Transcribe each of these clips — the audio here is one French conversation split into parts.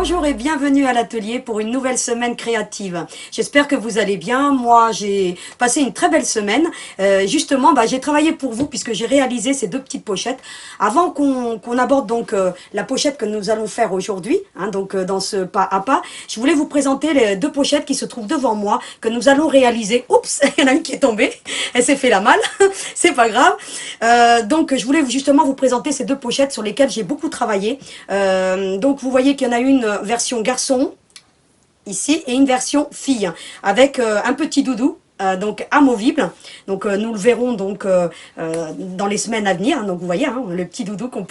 Bonjour et bienvenue à l'atelier pour une nouvelle semaine créative. J'espère que vous allez bien. Moi, j'ai passé une très belle semaine. Justement, j'ai travaillé pour vous puisque j'ai réalisé ces deux petites pochettes. Avant qu'on aborde donc la pochette que nous allons faire aujourd'hui, dans ce pas à pas, je voulais vous présenter les deux pochettes qui se trouvent devant moi, que nous allons réaliser. Oups, il y en a une qui est tombée. Elle s'est fait la malle. C'est pas grave. Donc, je voulais justement vous présenter ces deux pochettes sur lesquelles j'ai beaucoup travaillé. Donc, vous voyez qu'il y en a une version garçon ici et une version fille avec un petit doudou. Donc amovible, donc nous le verrons donc dans les semaines à venir. Donc vous voyez le petit doudou qu'on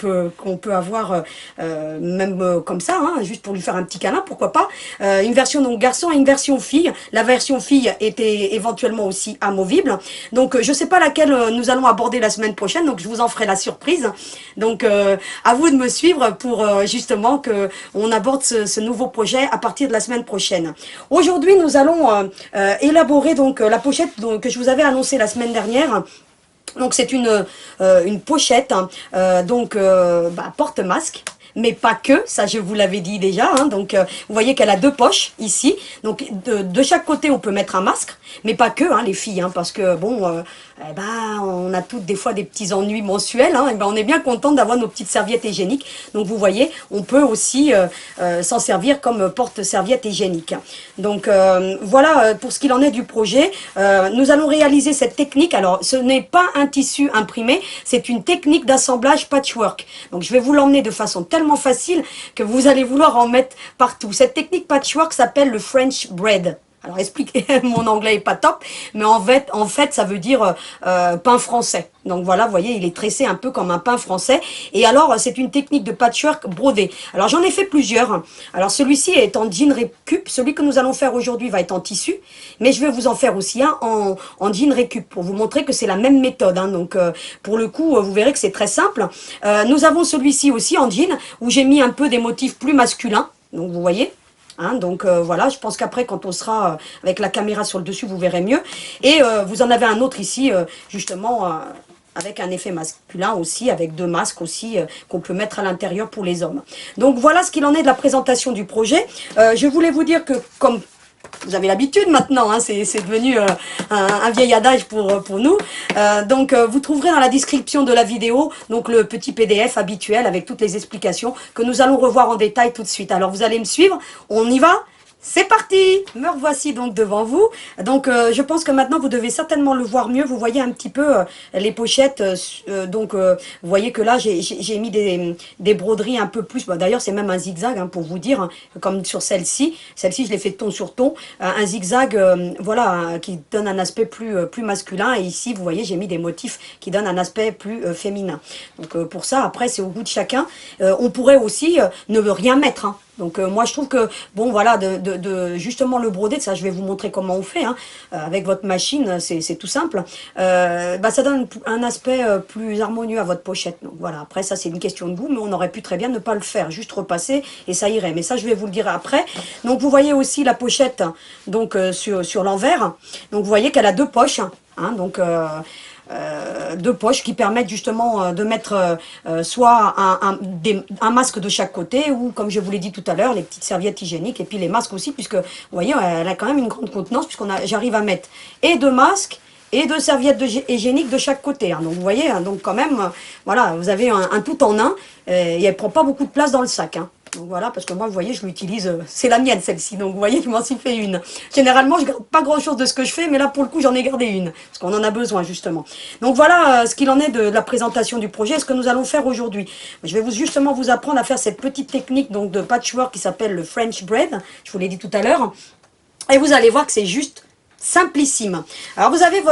peut avoir même comme ça, juste pour lui faire un petit câlin, pourquoi pas. Une version donc garçon et une version fille. La version fille était éventuellement aussi amovible. Donc je sais pas laquelle nous allons aborder la semaine prochaine, donc je vous en ferai la surprise. Donc à vous de me suivre pour justement que on aborde ce nouveau projet à partir de la semaine prochaine. Aujourd'hui nous allons élaborer donc la pochette que je vous avais annoncée la semaine dernière. Donc c'est une pochette porte-masque. Mais pas que, ça je vous l'avais dit déjà. Donc vous voyez qu'elle a deux poches ici. Donc de chaque côté on peut mettre un masque, mais pas que les filles, parce que bon, on a toutes des fois des petits ennuis mensuels. On est bien content d'avoir nos petites serviettes hygiéniques. Donc vous voyez, on peut aussi s'en servir comme porte-serviette hygiénique. Donc voilà pour ce qu'il en est du projet. Nous allons réaliser cette technique. Alors ce n'est pas un tissu imprimé, c'est une technique d'assemblage patchwork. Donc je vais vous l'emmener de façon tellement facile que vous allez vouloir en mettre partout. Cette technique patchwork s'appelle le French bread. Alors expliquez, mon anglais est pas top, mais en fait ça veut dire pain français. Donc voilà, vous voyez, il est tressé un peu comme un pain français. Et alors, c'est une technique de patchwork brodé. Alors j'en ai fait plusieurs. Alors celui-ci est en jean récup. Celui que nous allons faire aujourd'hui va être en tissu. Mais je vais vous en faire aussi un en jean récup pour vous montrer que c'est la même méthode. Donc pour le coup, vous verrez que c'est très simple. Nous avons celui-ci aussi en jean où j'ai mis un peu des motifs plus masculins. Donc vous voyez. Donc voilà, je pense qu'après quand on sera avec la caméra sur le dessus, vous verrez mieux. Et vous en avez un autre ici, justement, avec un effet masculin aussi, avec deux masques aussi qu'on peut mettre à l'intérieur pour les hommes. Donc voilà ce qu'il en est de la présentation du projet. Je voulais vous dire que comme vous avez l'habitude maintenant, c'est devenu un vieil adage pour nous. Donc vous trouverez dans la description de la vidéo donc le petit PDF habituel avec toutes les explications que nous allons revoir en détail tout de suite. Alors vous allez me suivre, on y va? C'est parti! Me revoici donc devant vous. Donc je pense que maintenant vous devez certainement le voir mieux. Vous voyez un petit peu les pochettes. Vous voyez que là j'ai mis des broderies un peu plus. D'ailleurs c'est même un zigzag pour vous dire, comme sur celle-ci. Celle-ci je l'ai fait ton sur ton. Un zigzag qui donne un aspect plus masculin. Et ici vous voyez j'ai mis des motifs qui donnent un aspect plus féminin. Donc pour ça après c'est au goût de chacun. On pourrait aussi ne rien mettre. Donc moi je trouve que bon voilà justement le brodé, ça je vais vous montrer comment on fait avec votre machine, c'est tout simple. Ça donne un aspect plus harmonieux à votre pochette. Donc voilà, après ça c'est une question de goût, mais on aurait pu très bien ne pas le faire, juste repasser et ça irait. Mais ça je vais vous le dire après. Donc vous voyez aussi la pochette donc sur l'envers. Donc vous voyez qu'elle a deux poches. Deux poches qui permettent justement de mettre soit un masque de chaque côté ou comme je vous l'ai dit tout à l'heure les petites serviettes hygiéniques et puis les masques aussi puisque vous voyez elle a quand même une grande contenance j'arrive à mettre et deux masques et deux serviettes hygiéniques de chaque côté. Donc vous voyez, donc quand même, voilà, vous avez un tout en un et elle prend pas beaucoup de place dans le sac. Donc voilà, parce que moi, vous voyez, je l'utilise, c'est la mienne celle-ci, donc vous voyez, je m'en suis fait une. Généralement, je garde pas grand-chose de ce que je fais, mais là, pour le coup, j'en ai gardé une, parce qu'on en a besoin, justement. Donc voilà ce qu'il en est de la présentation du projet, ce que nous allons faire aujourd'hui. Je vais justement vous apprendre à faire cette petite technique donc de patchwork qui s'appelle le French bread, je vous l'ai dit tout à l'heure, et vous allez voir que c'est juste simplissime. Alors vous avez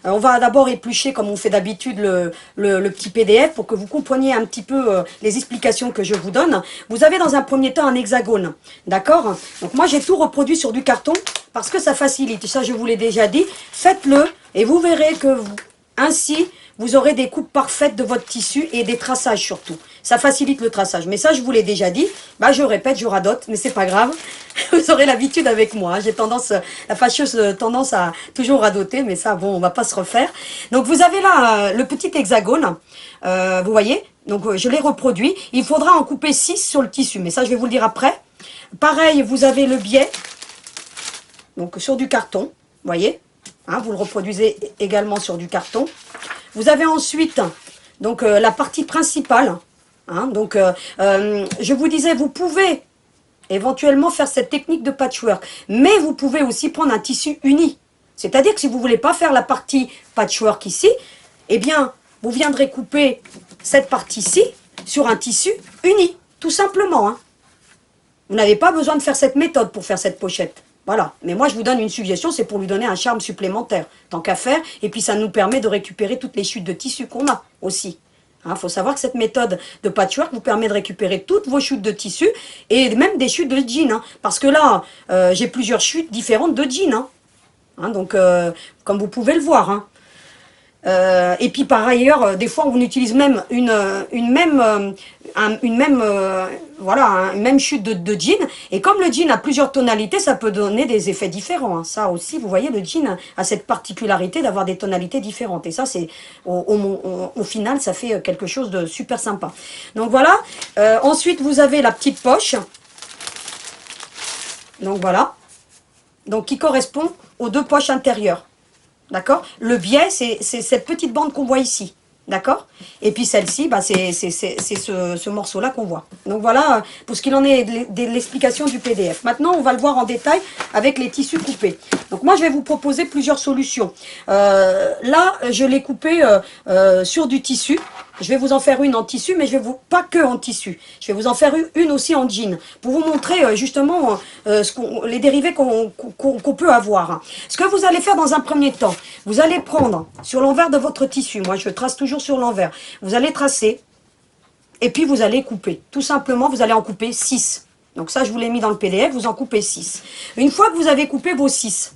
on va d'abord éplucher comme on fait d'habitude le petit PDF pour que vous compreniez un petit peu les explications que je vous donne. Vous avez dans un premier temps un hexagone, d'accord? Donc moi j'ai tout reproduit sur du carton parce que ça facilite, ça je vous l'ai déjà dit. Faites-le et vous verrez que ainsi vous aurez des coupes parfaites de votre tissu et des traçages surtout. Ça facilite le traçage. Mais ça, je vous l'ai déjà dit. Je répète, je radote, mais c'est pas grave. Vous aurez l'habitude avec moi. J'ai la fâcheuse tendance à toujours radoter, mais ça, bon, on va pas se refaire. Donc, vous avez là le petit hexagone. Vous voyez? Donc, je l'ai reproduit. Il faudra en couper 6 sur le tissu, mais ça, je vais vous le dire après. Pareil, vous avez le biais, donc sur du carton, vous voyez, hein, vous le reproduisez également sur du carton. Vous avez ensuite donc la partie principale, hein, donc je vous disais, vous pouvez éventuellement faire cette technique de patchwork, mais vous pouvez aussi prendre un tissu uni. C'est-à-dire que si vous ne voulez pas faire la partie patchwork ici, eh bien, vous viendrez couper cette partie-ci sur un tissu uni, tout simplement. Hein. Vous n'avez pas besoin de faire cette méthode pour faire cette pochette. Voilà. Mais moi, je vous donne une suggestion, c'est pour lui donner un charme supplémentaire, tant qu'à faire. Et puis, ça nous permet de récupérer toutes les chutes de tissu qu'on a aussi. Il faut savoir que cette méthode de patchwork vous permet de récupérer toutes vos chutes de tissu et même des chutes de jean. Hein, parce que là, j'ai plusieurs chutes différentes de jean. Hein, donc, comme vous pouvez le voir. Hein. Et puis par ailleurs, des fois on utilise même une même chute de jean. Et comme le jean a plusieurs tonalités, ça peut donner des effets différents. Hein. Ça aussi, vous voyez, le jean a cette particularité d'avoir des tonalités différentes. Et ça, c'est au final, ça fait quelque chose de super sympa. Donc voilà. Ensuite, vous avez la petite poche. Donc voilà. Donc qui correspond aux deux poches intérieures. D'accord? Le biais, c'est cette petite bande qu'on voit ici. D'accord? Et puis celle-ci, bah, c'est ce morceau-là qu'on voit. Donc voilà pour ce qu'il en est de l'explication du PDF. Maintenant, on va le voir en détail avec les tissus coupés. Donc moi, je vais vous proposer plusieurs solutions. Là, je l'ai coupé sur du tissu. Je vais vous en faire une en tissu, mais je vais pas que en tissu. Je vais vous en faire une aussi en jean, pour vous montrer justement les dérivés qu'on peut avoir. Ce que vous allez faire dans un premier temps, vous allez prendre sur l'envers de votre tissu, moi je trace toujours sur l'envers, vous allez tracer, et puis vous allez couper. Tout simplement, vous allez en couper 6. Donc ça, je vous l'ai mis dans le PDF, vous en coupez 6. Une fois que vous avez coupé vos 6,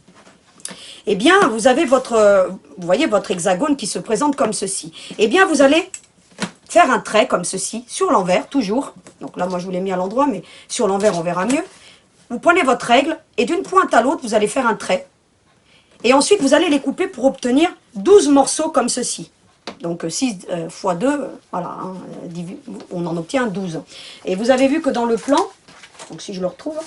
eh bien, vous avez vous voyez votre hexagone qui se présente comme ceci. Eh bien, vous allez faire un trait comme ceci, sur l'envers, toujours. Donc là, moi, je vous l'ai mis à l'endroit, mais sur l'envers, on verra mieux. Vous prenez votre règle, et d'une pointe à l'autre, vous allez faire un trait. Et ensuite, vous allez les couper pour obtenir 12 morceaux comme ceci. Donc 6 x 2, voilà, hein, on en obtient 12. Et vous avez vu que dans le plan, donc si je le retrouve,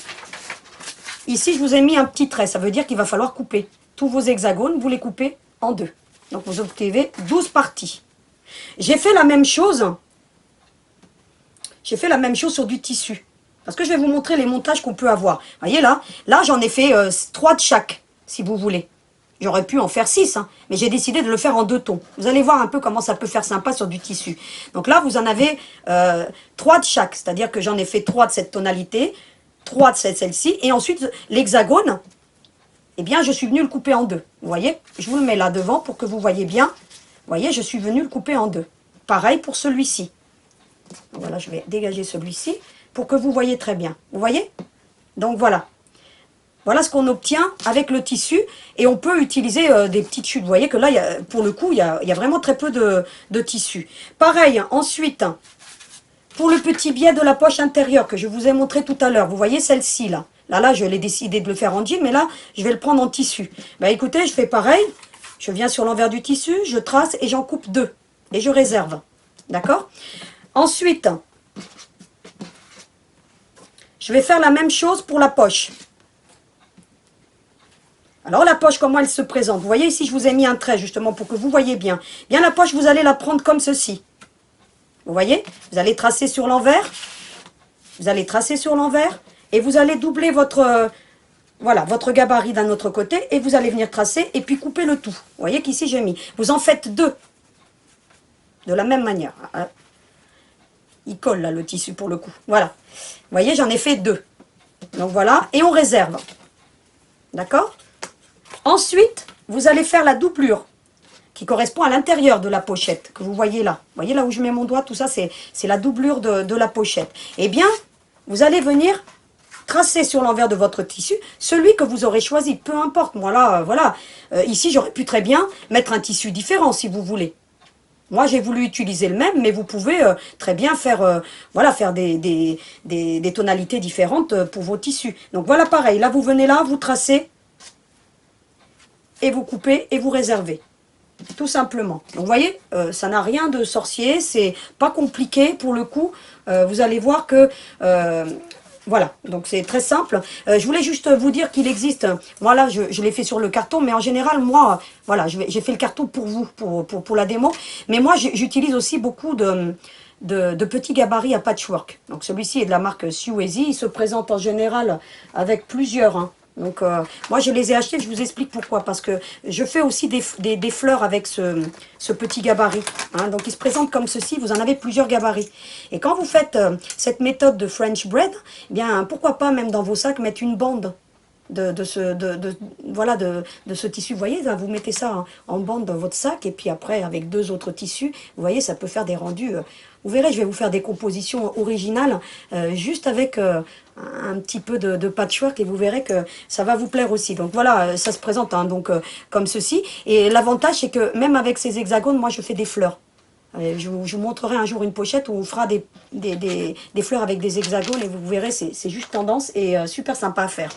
ici, je vous ai mis un petit trait. Ça veut dire qu'il va falloir couper. Tous vos hexagones, vous les coupez en deux. Donc vous obtenez 12 parties. J'ai fait la même chose. J'ai fait la même chose sur du tissu. Parce que je vais vous montrer les montages qu'on peut avoir. Vous voyez là, j'en ai fait 3 de chaque, si vous voulez. J'aurais pu en faire 6, hein, mais j'ai décidé de le faire en 2 tons. Vous allez voir un peu comment ça peut faire sympa sur du tissu. Donc là, vous en avez 3 de chaque. C'est-à-dire que j'en ai fait 3 de cette tonalité, 3 de celle-ci. Et ensuite, l'hexagone, eh bien, je suis venue le couper en 2. Vous voyez? Je vous le mets là devant pour que vous voyez bien. Vous voyez, je suis venue le couper en 2. Pareil pour celui-ci. Voilà, je vais dégager celui-ci pour que vous voyez très bien. Vous voyez? Donc voilà. Voilà ce qu'on obtient avec le tissu. Et on peut utiliser des petites chutes. Vous voyez que là, pour le coup, il y a vraiment très peu de tissu. Pareil, ensuite, pour le petit biais de la poche intérieure que je vous ai montré tout à l'heure. Vous voyez celle-ci là. Là, je l'ai décidé de le faire en jean, mais là, je vais le prendre en tissu. Ben, écoutez, je fais pareil. Je viens sur l'envers du tissu, je trace et j'en coupe 2. Et je réserve. D'accord? Ensuite, je vais faire la même chose pour la poche. Alors la poche, comment elle se présente? Vous voyez ici, je vous ai mis un trait justement pour que vous voyez bien. Bien la poche, vous allez la prendre comme ceci. Vous voyez? Vous allez tracer sur l'envers. Vous allez tracer sur l'envers. Et vous allez doubler votre gabarit d'un autre côté. Et vous allez venir tracer et puis couper le tout. Vous voyez qu'ici, j'ai mis. Vous en faites 2. De la même manière. Il colle là, le tissu pour le coup. Voilà. Vous voyez, j'en ai fait 2. Donc voilà. Et on réserve. D'accord? Ensuite, vous allez faire la doublure qui correspond à l'intérieur de la pochette que vous voyez là. Vous voyez là où je mets mon doigt, tout ça, c'est la doublure de la pochette. Eh bien, vous allez venir tracer sur l'envers de votre tissu celui que vous aurez choisi. Peu importe, moi là, voilà. Ici, j'aurais pu très bien mettre un tissu différent si vous voulez. Moi, j'ai voulu utiliser le même, mais vous pouvez très bien faire, faire des tonalités différentes pour vos tissus. Donc voilà, pareil. Là, vous venez là, vous tracez et vous coupez et vous réservez. Tout simplement. Donc vous voyez, ça n'a rien de sorcier, c'est pas compliqué pour le coup. Vous allez voir que Voilà, donc c'est très simple. Je voulais juste vous dire qu'il existe, moi là je l'ai fait sur le carton, mais en général moi, voilà, j'ai fait le carton pour vous, pour la démo, mais moi j'utilise aussi beaucoup de petits gabarits à patchwork. Donc celui-ci est de la marque Suezi, il se présente en général avec plusieurs, hein. Donc moi je les ai achetés, je vous explique pourquoi, parce que je fais aussi des fleurs avec ce petit gabarit, hein. Donc il se présente comme ceci, vous en avez plusieurs gabarits. Et quand vous faites cette méthode de French bread, eh bien pourquoi pas même dans vos sacs mettre une bande voilà, de ce tissu. Vous voyez, là, vous mettez ça en bande dans votre sac, et puis après, avec deux autres tissus, vous voyez, ça peut faire des rendus. Vous verrez, je vais vous faire des compositions originales, juste avec un petit peu de patchwork, et vous verrez que ça va vous plaire aussi. Donc voilà, ça se présente hein, donc, comme ceci. Et l'avantage, c'est que même avec ces hexagones, moi, je fais des fleurs. Je vous montrerai un jour une pochette où on fera des fleurs avec des hexagones et vous verrez, c'est juste tendance et super sympa à faire.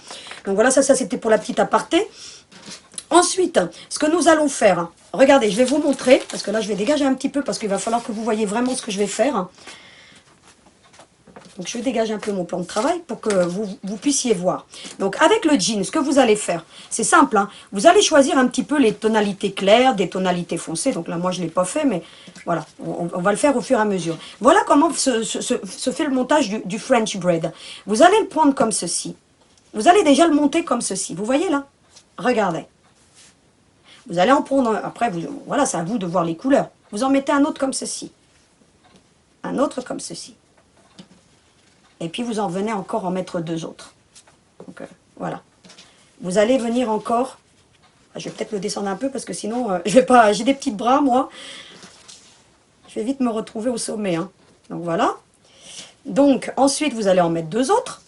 Donc voilà, ça c'était pour la petite aparté. Ensuite, ce que nous allons faire, regardez, je vais vous montrer, parce que là je vais dégager un petit peu parce qu'il va falloir que vous voyez vraiment ce que je vais faire. Donc je vais dégager un peu mon plan de travail pour que vous puissiez voir. Donc avec le jean, ce que vous allez faire, c'est simple, hein. Vous allez choisir un petit peu les tonalités claires, des tonalités foncées. Donc là moi je ne l'ai pas fait, mais voilà, on va le faire au fur et à mesure. Voilà comment se fait le montage du French bread. Vous allez le prendre comme ceci. Vous allez déjà le monter comme ceci. Vous voyez là? Regardez. Vous allez en prendre, après, voilà, c'est à vous de voir les couleurs. Vous en mettez un autre comme ceci. Un autre comme ceci. Et puis vous en venez encore en mettre deux autres. Donc voilà. Vous allez venir encore. Je vais peut-être le descendre un peu parce que sinon, je vais pas. J'ai des petits bras moi. Je vais vite me retrouver au sommet. Hein. Donc voilà. Donc ensuite vous allez en mettre deux autres.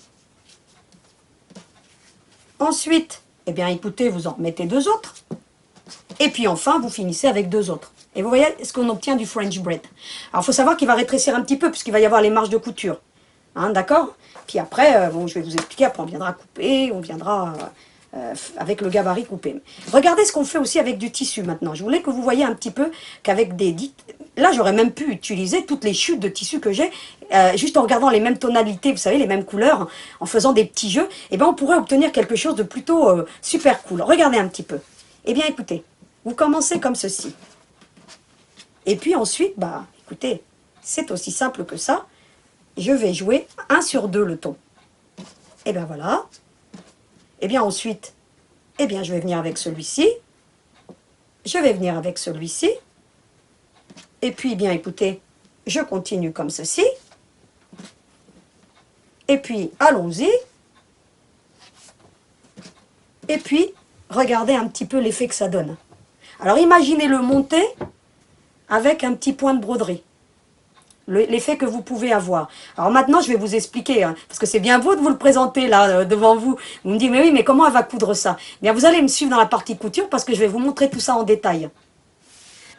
Ensuite, eh bien écoutez, vous en mettez deux autres. Et puis enfin, vous finissez avec deux autres. Et vous voyez ce qu'on obtient du French bread. Alors il faut savoir qu'il va rétrécir un petit peu puisqu'il va y avoir les marges de couture. Hein, d'accord? Puis après, bon, je vais vous expliquer, après on viendra couper, on viendra avec le gabarit coupé. Regardez ce qu'on fait aussi avec du tissu maintenant. Je voulais que vous voyez un petit peu qu'avec des... Là, j'aurais même pu utiliser toutes les chutes de tissu que j'ai, juste en regardant les mêmes tonalités, vous savez, les mêmes couleurs, en faisant des petits jeux, et bien on pourrait obtenir quelque chose de plutôt super cool. Regardez un petit peu. Eh bien écoutez, vous commencez comme ceci. Et puis ensuite, bah écoutez, c'est aussi simple que ça. Je vais jouer 1 sur 2 le ton. Et bien voilà. Et bien ensuite, eh bien je vais venir avec celui-ci. Je vais venir avec celui-ci. Et puis, bien écoutez, je continue comme ceci. Et puis, allons-y. Et puis, regardez un petit peu l'effet que ça donne. Alors, imaginez-le monter avec un petit point de broderie. L'effet que vous pouvez avoir. Alors maintenant, je vais vous expliquer, hein, parce que c'est bien beau de vous le présenter là, devant vous. Vous me dites, mais oui, mais comment elle va coudre ça? Bien, vous allez me suivre dans la partie couture, parce que je vais vous montrer tout ça en détail.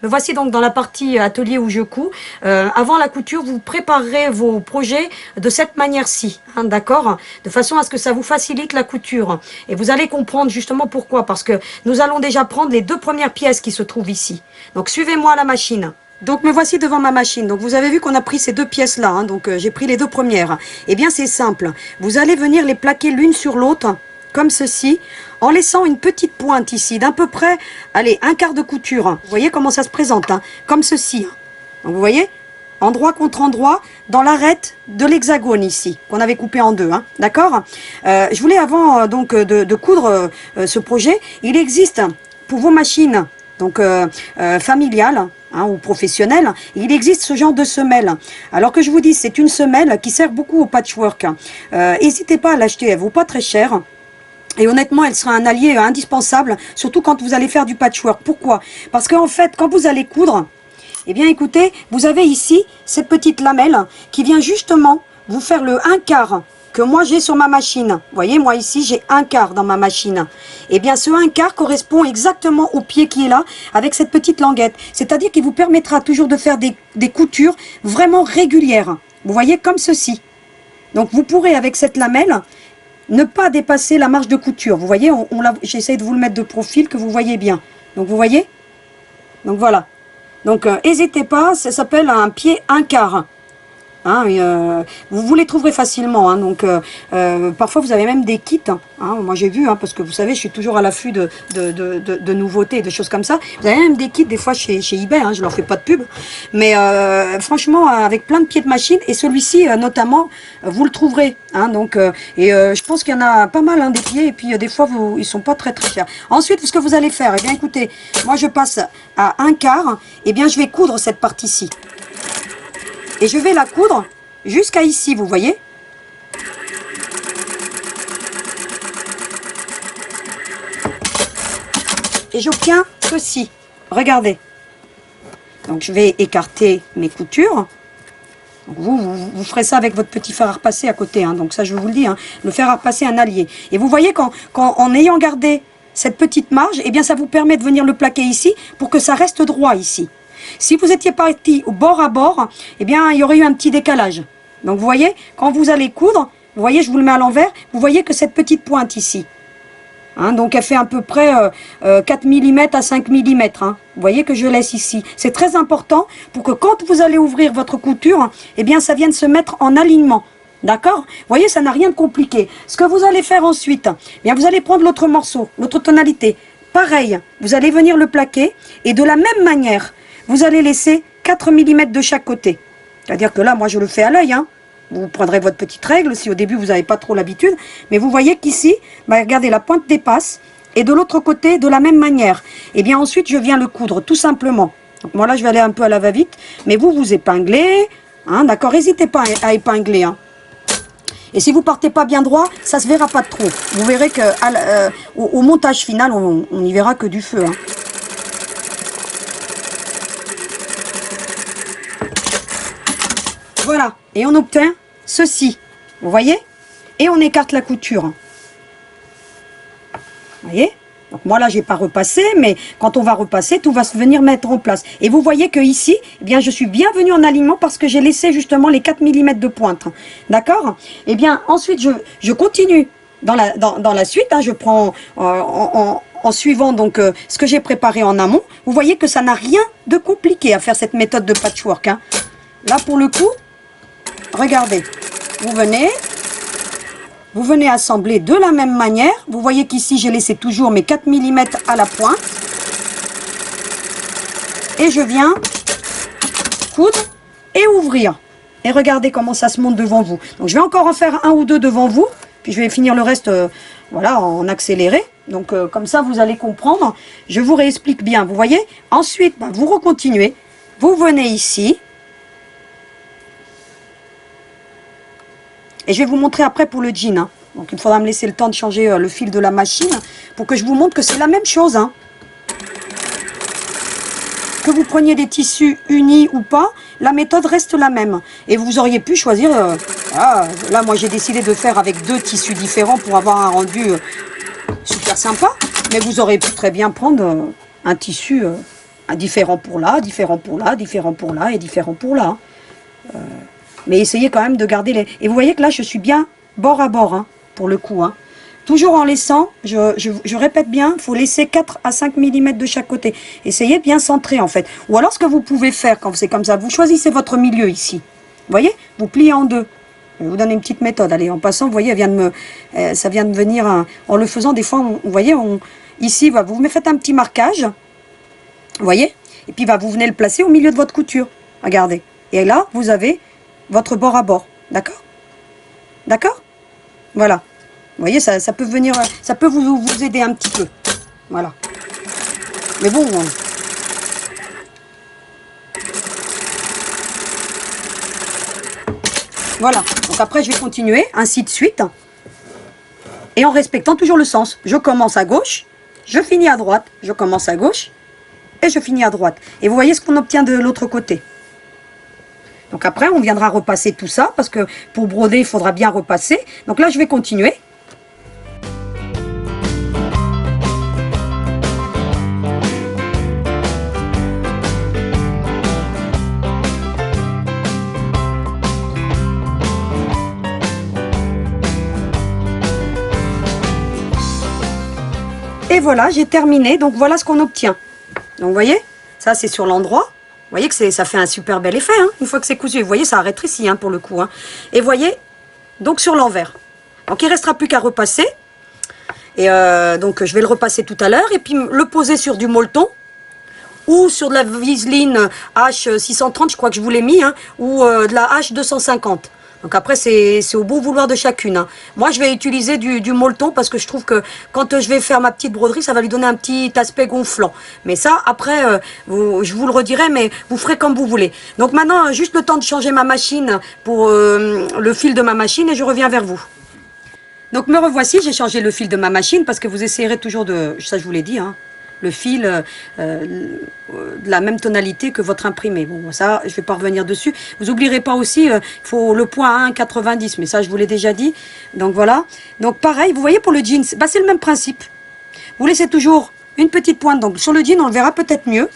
Me voici donc dans la partie atelier où je couds. Avant la couture, vous préparerez vos projets de cette manière-ci, hein, d'accord? De façon à ce que ça vous facilite la couture. Et vous allez comprendre justement pourquoi. Parce que nous allons déjà prendre les deux premières pièces qui se trouvent ici. Donc suivez-moi à la machine. Donc me voici devant ma machine. Donc vous avez vu qu'on a pris ces deux pièces-là. Hein, donc j'ai pris les deux premières. Eh bien c'est simple. Vous allez venir les plaquer l'une sur l'autre, comme ceci, en laissant une petite pointe ici, d'à peu près, allez, un quart de couture. Vous voyez comment ça se présente, hein, comme ceci. Donc vous voyez, endroit contre endroit, dans l'arête de l'hexagone ici, qu'on avait coupé en deux, hein, d'accord? Je voulais avant donc de coudre ce projet, il existe pour vos machines donc familiales, hein, ou professionnelles, il existe ce genre de semelle. Alors que je vous dis, c'est une semelle qui sert beaucoup au patchwork. N'hésitez pas à l'acheter, elle vaut pas très cher. Et honnêtement, elle sera un allié indispensable, surtout quand vous allez faire du patchwork. Pourquoi? Parce qu'en fait, quand vous allez coudre, eh bien écoutez, vous avez ici cette petite lamelle qui vient justement vous faire le 1/4 que moi j'ai sur ma machine. Vous voyez, moi ici j'ai 1/4 dans ma machine. Eh bien ce 1/4 correspond exactement au pied qui est là, avec cette petite languette. C'est-à-dire qu'il vous permettra toujours de faire des coutures vraiment régulières. Vous voyez, comme ceci. Donc vous pourrez avec cette lamelle ne pas dépasser la marge de couture. Vous voyez, j'essaie de vous le mettre de profil, que vous voyez bien. Donc vous voyez. Donc voilà. Donc n'hésitez pas, ça s'appelle un pied 1/4. Hein, vous les trouverez facilement. Hein, donc, parfois, vous avez même des kits. Hein, moi, j'ai vu, hein, parce que vous savez, je suis toujours à l'affût de nouveautés, de choses comme ça. Vous avez même des kits, des fois, chez eBay. Hein, je leur fais pas de pub. Mais franchement, avec plein de pieds de machine. Et celui-ci, notamment, vous le trouverez. Hein, donc, je pense qu'il y en a pas mal, hein, des pieds. Et puis, des fois, ils sont pas très, très chers. Ensuite, ce que vous allez faire, eh bien, écoutez, moi, je passe à un quart. Eh bien, je vais coudre cette partie-ci. Et je vais la coudre jusqu'à ici, vous voyez? Et j'obtiens ceci. Regardez. Donc je vais écarter mes coutures. Donc vous ferez ça avec votre petit fer à repasser à côté. Hein. Donc ça, je vous le dis. Hein. Le fer à repasser est un allié. Et vous voyez qu'en ayant gardé cette petite marge, eh bien ça vous permet de venir le plaquer ici pour que ça reste droit ici. Si vous étiez parti au bord à bord, eh bien, il y aurait eu un petit décalage. Donc, vous voyez, quand vous allez coudre, vous voyez, je vous le mets à l'envers, vous voyez que cette petite pointe ici, hein, donc elle fait à peu près 4 mm à 5 mm. Hein, vous voyez que je laisse ici. C'est très important pour que quand vous allez ouvrir votre couture, eh bien, ça vienne se mettre en alignement. D'accord? Vous voyez, ça n'a rien de compliqué. Ce que vous allez faire ensuite, eh bien, vous allez prendre l'autre morceau, l'autre tonalité. Pareil, vous allez venir le plaquer et de la même manière, vous allez laisser 4 mm de chaque côté. C'est-à-dire que là, moi, je le fais à l'œil. Hein. Vous prendrez votre petite règle si au début, vous n'avez pas trop l'habitude. Mais vous voyez qu'ici, bah, regardez, la pointe dépasse. Et de l'autre côté, de la même manière. Et bien ensuite, je viens le coudre, tout simplement. Donc moi, là, je vais aller un peu à la va-vite. Mais vous épinglez. Hein, d'accord? N'hésitez pas à épingler. Hein. Et si vous partez pas bien droit, ça se verra pas trop. Vous verrez que au montage final, on n'y verra que du feu. Hein. Voilà, et on obtient ceci, vous voyez? Et on écarte la couture. Vous voyez? Donc moi là, j'ai pas repassé, mais quand on va repasser, tout va se venir mettre en place. Et vous voyez que ici, eh bien, je suis bien venue en alignement parce que j'ai laissé justement les 4 mm de pointe. D'accord? Eh bien, ensuite, je continue dans la suite. Hein, je prends en suivant donc ce que j'ai préparé en amont. Vous voyez que ça n'a rien de compliqué à faire cette méthode de patchwork. Hein. Là, pour le coup, regardez, vous venez assembler de la même manière. Vous voyez qu'ici, j'ai laissé toujours mes 4 mm à la pointe. Et je viens coudre et ouvrir. Et regardez comment ça se monte devant vous. Donc, je vais encore en faire un ou deux devant vous. Puis, je vais finir le reste voilà, en accéléré. Donc, comme ça, vous allez comprendre. Je vous réexplique bien, vous voyez. Ensuite, bah, vous recontinuez. Vous venez ici. Et je vais vous montrer après pour le jean. Hein. Donc il faudra me laisser le temps de changer le fil de la machine pour que je vous montre que c'est la même chose. Hein. Que vous preniez des tissus unis ou pas, la méthode reste la même. Et vous auriez pu choisir... là, moi j'ai décidé de faire avec 2 tissus différents pour avoir un rendu super sympa. Mais vous auriez pu très bien prendre un tissu différent pour là, différent pour là, différent pour là et différent pour là. Mais essayez quand même de garder les... Et vous voyez que là, je suis bien bord à bord, hein, pour le coup. Hein. Toujours en laissant, je répète bien, il faut laisser 4 à 5 mm de chaque côté. Essayez de bien centrer, en fait. Ou alors, ce que vous pouvez faire quand c'est comme ça, vous choisissez votre milieu ici. Vous voyez? Vous pliez en deux. Je vais vous donner une petite méthode. Allez, en passant, vous voyez, ça vient de venir... en le faisant, des fois, vous voyez, ici, vous me faites un petit marquage. Vous voyez? Et puis, vous venez le placer au milieu de votre couture. Regardez. Et là, vous avez... votre bord à bord, d'accord? D'accord? Voilà. Vous voyez, ça peut venir, ça peut vous aider un petit peu. Voilà. Mais bon... Voilà. Donc après, je vais continuer, ainsi de suite. Et en respectant toujours le sens. Je commence à gauche, je finis à droite, je commence à gauche, et je finis à droite. Et vous voyez ce qu'on obtient de l'autre côté. Donc après, on viendra repasser tout ça, parce que pour broder, il faudra bien repasser. Donc là, je vais continuer. Et voilà, j'ai terminé. Donc voilà ce qu'on obtient. Donc vous voyez, ça c'est sur l'endroit. voyez que ça fait un super bel effet, hein, une fois que c'est cousu. Vous voyez, ça a rétréci, hein, pour le coup. Hein. Et vous voyez, donc sur l'envers. Donc il ne restera plus qu'à repasser. Et donc je vais le repasser tout à l'heure. Et puis le poser sur du molleton. Ou sur de la viseline H630, je crois que je vous l'ai mis, hein, ou de la H250. Donc après, c'est au bon vouloir de chacune. Hein. Moi, je vais utiliser du molleton parce que je trouve que quand je vais faire ma petite broderie, ça va lui donner un petit aspect gonflant. Mais ça, après, je vous le redirai, mais vous ferez comme vous voulez. Donc maintenant, juste le temps de changer ma machine pour le fil de ma machine et je reviens vers vous. Donc me revoici, j'ai changé le fil de ma machine parce que vous essayerez toujours de... Ça, je vous l'ai dit, hein. Le fil de la même tonalité que votre imprimé. Bon, ça, je ne vais pas revenir dessus. Vous n'oublierez pas aussi, il faut le point à 1,90, mais ça, je vous l'ai déjà dit. Donc voilà. Donc pareil, vous voyez pour le jean, bah, c'est le même principe. Vous laissez toujours une petite pointe. Donc sur le jean, on le verra peut-être mieux.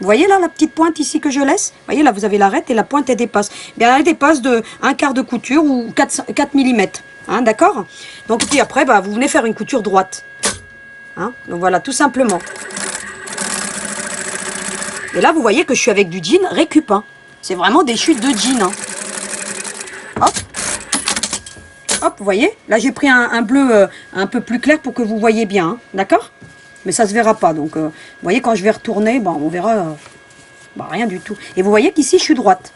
Vous voyez là, la petite pointe ici que je laisse? Vous voyez là, vous avez l'arête et la pointe, elle dépasse. Bien, elle dépasse de 1/4 de couture ou 4 mm. Hein, d'accord? Donc puis après, bah, vous venez faire une couture droite. Hein, donc voilà, tout simplement. Et là, vous voyez que je suis avec du jean récup. Hein. C'est vraiment des chutes de jean. Hein. Hop. Hop, vous voyez. Là, j'ai pris un bleu un peu plus clair pour que vous voyez bien. Hein. D'accord? Mais ça ne se verra pas. Donc, vous voyez, quand je vais retourner, bon, on verra rien du tout. Et vous voyez qu'ici, je suis droite.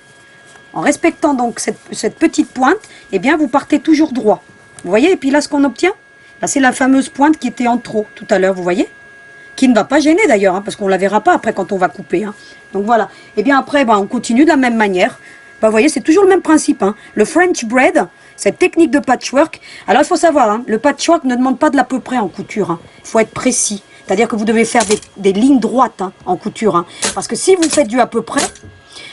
En respectant donc cette petite pointe, eh bien, vous partez toujours droit. Vous voyez? Et puis là, ce qu'on obtient, là, c'est la fameuse pointe qui était en trop tout à l'heure, vous voyez? Qui ne va pas gêner d'ailleurs, hein, parce qu'on ne la verra pas après quand on va couper. Hein. Donc voilà. Et bien après, on continue de la même manière. Vous voyez, c'est toujours le même principe. Hein. Le French braid, cette technique de patchwork. Alors il faut savoir, hein, le patchwork ne demande pas de l'à peu près en couture. Hein. Il faut être précis. C'est-à-dire que vous devez faire des lignes droites, hein, en couture. Hein. Parce que si vous faites du à peu près,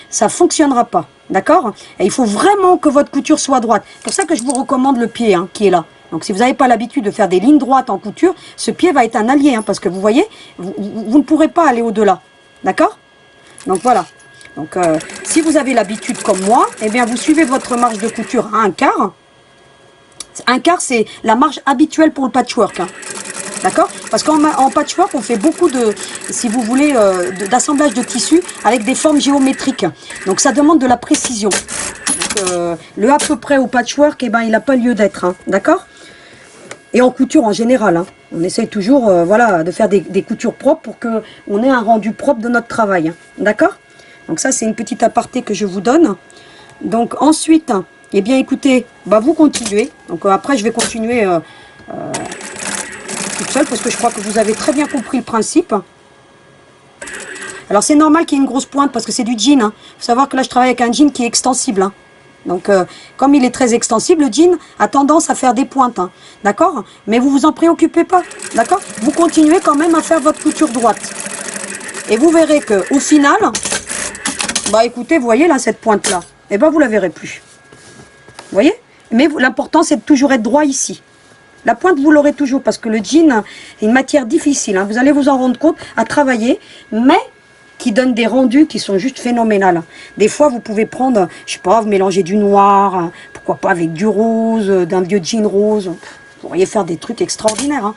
ça ne fonctionnera pas. D'accord? Et il faut vraiment que votre couture soit droite. C'est pour ça que je vous recommande le pied, hein, qui est là. Donc si vous n'avez pas l'habitude de faire des lignes droites en couture, ce pied va être un allié, hein, parce que vous voyez, vous ne pourrez pas aller au-delà. D'accord? Donc voilà. Donc si vous avez l'habitude comme moi, eh bien vous suivez votre marge de couture à 1/4. 1/4, c'est la marge habituelle pour le patchwork. Hein. D'accord? Parce qu'en patchwork, on fait beaucoup de, si vous voulez, d'assemblage de tissus avec des formes géométriques. Donc ça demande de la précision. Donc, le à peu près au patchwork, eh ben, il n'a pas lieu d'être. Hein. D'accord? Et en couture en général. Hein. On essaye toujours voilà, de faire des coutures propres pour qu'on ait un rendu propre de notre travail. Hein. D'accord? Donc ça, c'est une petite aparté que je vous donne. Donc ensuite, eh bien écoutez, vous continuez. Donc après, je vais continuer... toute seule parce que je crois que vous avez très bien compris le principe. Alors c'est normal qu'il y ait une grosse pointe parce que c'est du jean. Hein. Faut savoir que là je travaille avec un jean qui est extensible. Hein. Donc comme il est très extensible, le jean a tendance à faire des pointes. Hein. D'accord? Mais vous vous en préoccupez pas. D'accord? Vous continuez quand même à faire votre couture droite. Et vous verrez que au final, écoutez, vous voyez là cette pointe là, et vous la verrez plus. Vous voyez? Mais l'important c'est de toujours être droit ici. La pointe, vous l'aurez toujours parce que le jean est une matière difficile. Hein. Vous allez vous en rendre compte à travailler, mais qui donne des rendus qui sont juste phénoménales. Des fois, vous pouvez prendre, je sais pas, vous mélangez du noir, pourquoi pas avec du rose, d'un vieux jean rose. Vous pourriez faire des trucs extraordinaires. Hein.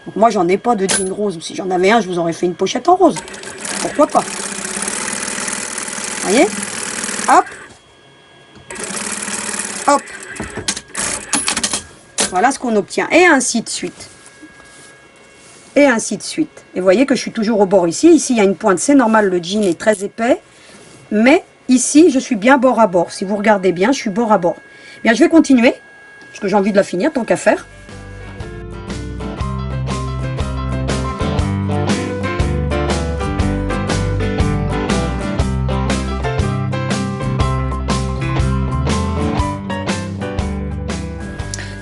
Donc moi, j'en ai pas de jean rose. Si j'en avais un, je vous aurais fait une pochette en rose. Pourquoi pas? Vous voyez? Hop. Hop. Voilà ce qu'on obtient. Et ainsi de suite. Et ainsi de suite. Et vous voyez que je suis toujours au bord ici. Ici, il y a une pointe. C'est normal, le jean est très épais. Mais ici, je suis bien bord à bord. Si vous regardez bien, je suis bord à bord. Bien, je vais continuer. Parce que j'ai envie de la finir, tant qu'à faire.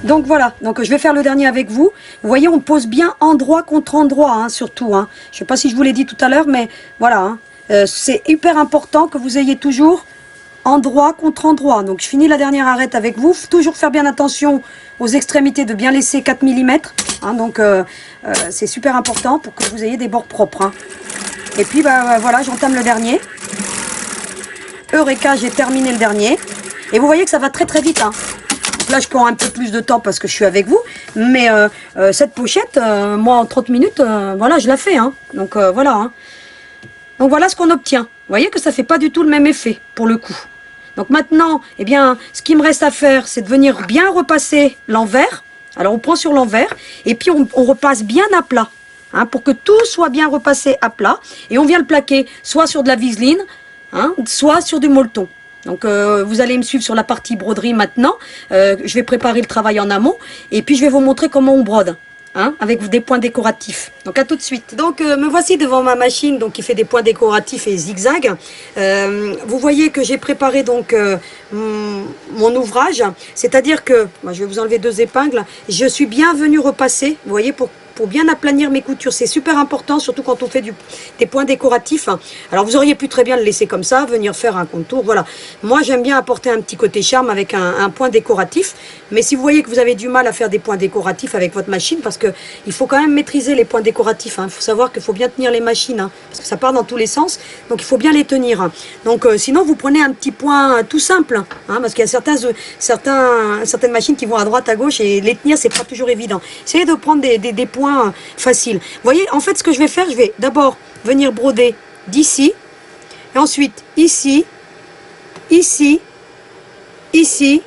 Donc voilà, donc je vais faire le dernier avec vous. Vous voyez, on pose bien endroit contre endroit, hein, surtout. Hein. Je ne sais pas si je vous l'ai dit tout à l'heure, mais voilà. Hein. C'est hyper important que vous ayez toujours endroit contre endroit. Donc je finis la dernière arête avec vous. Toujours faire bien attention aux extrémités, de bien laisser 4 mm. Hein, donc c'est super important pour que vous ayez des bords propres. Hein. Et puis voilà, j'entame le dernier. Eureka, j'ai terminé le dernier. Et vous voyez que ça va très très vite. Hein. Là, je prends un peu plus de temps parce que je suis avec vous. Mais cette pochette, moi, en 30 minutes, voilà, je la fais. Hein. Donc, voilà. Hein. Donc voilà ce qu'on obtient. Vous voyez que ça fait pas du tout le même effet pour le coup. Donc maintenant, eh bien, ce qui me reste à faire, c'est de venir bien repasser l'envers. Alors on prend sur l'envers et puis on repasse bien à plat. Hein, pour que tout soit bien repassé à plat. Et on vient le plaquer soit sur de la viseline, hein, soit sur du molleton. Donc vous allez me suivre sur la partie broderie maintenant. Je vais préparer le travail en amont. Et puis je vais vous montrer comment on brode. Hein, avec des points décoratifs. Donc à tout de suite. Donc me voici devant ma machine donc qui fait des points décoratifs et zigzag. Vous voyez que j'ai préparé donc mon ouvrage. C'est-à-dire que, moi, je vais vous enlever 2 épingles. Je suis bien venue repasser, vous voyez, pour bien aplanir mes coutures. C'est super important, surtout quand on fait des points décoratifs. Alors vous auriez pu très bien le laisser comme ça, venir faire un contour, voilà. Moi j'aime bien apporter un petit côté charme avec un point décoratif. Mais si vous voyez que vous avez du mal à faire des points décoratifs avec votre machine, parce que il faut quand même maîtriser les points décoratifs. Il faut savoir qu'il faut bien tenir les machines, parce que ça part dans tous les sens, donc il faut bien les tenir. Donc sinon vous prenez un petit point tout simple, parce qu'il y a certaines machines qui vont à droite, à gauche, et les tenir c'est pas toujours évident. Essayez de prendre des points facile. Vous voyez, en fait, ce que je vais faire, je vais d'abord venir broder d'ici, et ensuite ici, ici, ici,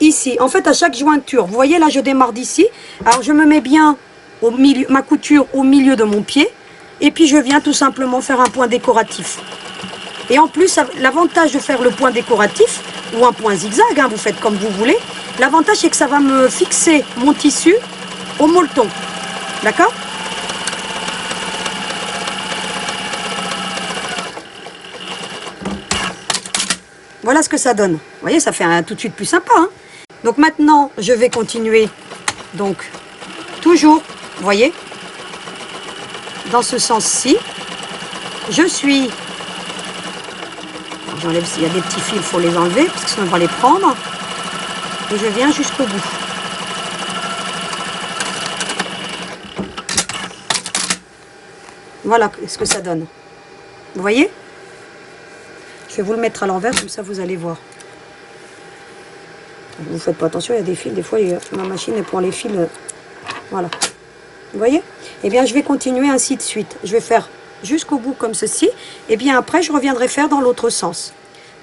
ici. En fait, à chaque jointure, vous voyez, là, je démarre d'ici. Alors, je me mets bien au milieu, ma couture au milieu de mon pied, et puis je viens tout simplement faire un point décoratif. Et en plus, l'avantage de faire le point décoratif, ou un point zigzag, vous faites comme vous voulez, l'avantage, c'est que ça va me fixer mon tissu au molleton. D'accord? Voilà ce que ça donne. Vous voyez, ça fait tout de suite plus sympa. Donc maintenant, je vais continuer. Donc, toujours, vous voyez, dans ce sens-ci. Je suis... J'enlève, s'il y a des petits fils, il faut les enlever, parce que sinon on va les prendre. Et je viens jusqu'au bout. Voilà ce que ça donne. Vous voyez? Je vais vous le mettre à l'envers, comme ça vous allez voir. Vous faites pas attention, il y a des fils. Des fois, ma machine elle prend les fils. Voilà. Vous voyez? Eh bien, je vais continuer ainsi de suite. Je vais faire jusqu'au bout comme ceci. Et bien après, je reviendrai faire dans l'autre sens.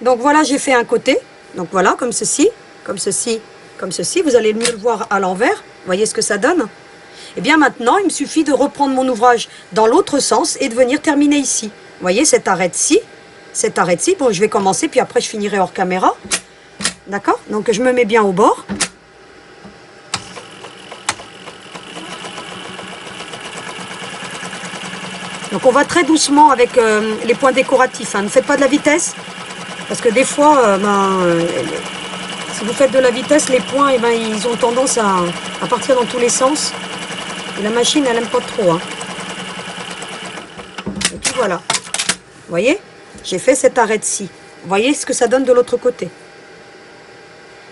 Donc voilà, j'ai fait un côté. Donc voilà, comme ceci, comme ceci, comme ceci. Vous allez mieux le voir à l'envers. Vous voyez ce que ça donne? Et bien maintenant, il me suffit de reprendre mon ouvrage dans l'autre sens et de venir terminer ici. Vous voyez, cette arête-ci, cette arête-ci. Bon, je vais commencer, puis après je finirai hors caméra. D'accord? Donc je me mets bien au bord. Donc on va très doucement avec les points décoratifs. Ne faites pas de la vitesse, parce que des fois, si vous faites de la vitesse, les points, ils ont tendance à partir dans tous les sens. Et la machine, elle n'aime pas trop. Et puis voilà. Vous voyez? J'ai fait cette arête-ci. Vous voyez ce que ça donne de l'autre côté?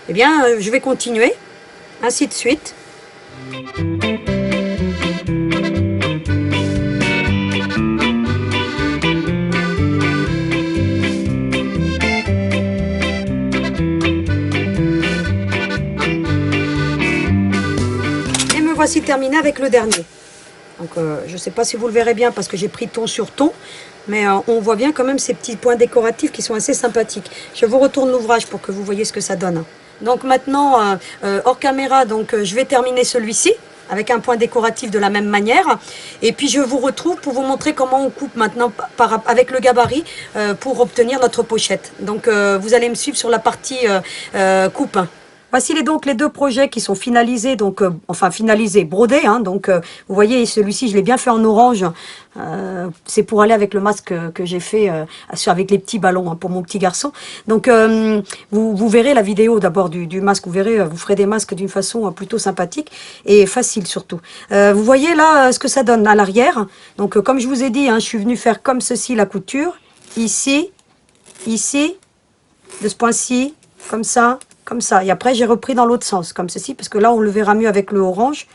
Eh bien, je vais continuer. Ainsi de suite. Voici terminé avec le dernier. Donc je ne sais pas si vous le verrez bien parce que j'ai pris ton sur ton, mais on voit bien quand même ces petits points décoratifs qui sont assez sympathiques. Je vous retourne l'ouvrage pour que vous voyez ce que ça donne. Donc maintenant, hors caméra, donc je vais terminer celui-ci avec un point décoratif de la même manière. Et puis je vous retrouve pour vous montrer comment on coupe maintenant avec le gabarit pour obtenir notre pochette. Donc vous allez me suivre sur la partie coupe. Voici donc les 2 projets qui sont finalisés, donc enfin finalisés, brodés. Donc vous voyez, celui-ci je l'ai bien fait en orange. C'est pour aller avec le masque que j'ai fait avec les petits ballons pour mon petit garçon. Donc vous verrez la vidéo d'abord du masque. Vous verrez, vous ferez des masques d'une façon plutôt sympathique et facile surtout. Vous voyez là ce que ça donne à l'arrière. Donc comme je vous ai dit, je suis venue faire comme ceci la couture. Ici, ici, de ce point-ci, comme ça. Comme ça. Et après, j'ai repris dans l'autre sens, comme ceci, parce que là, on le verra mieux avec le orange.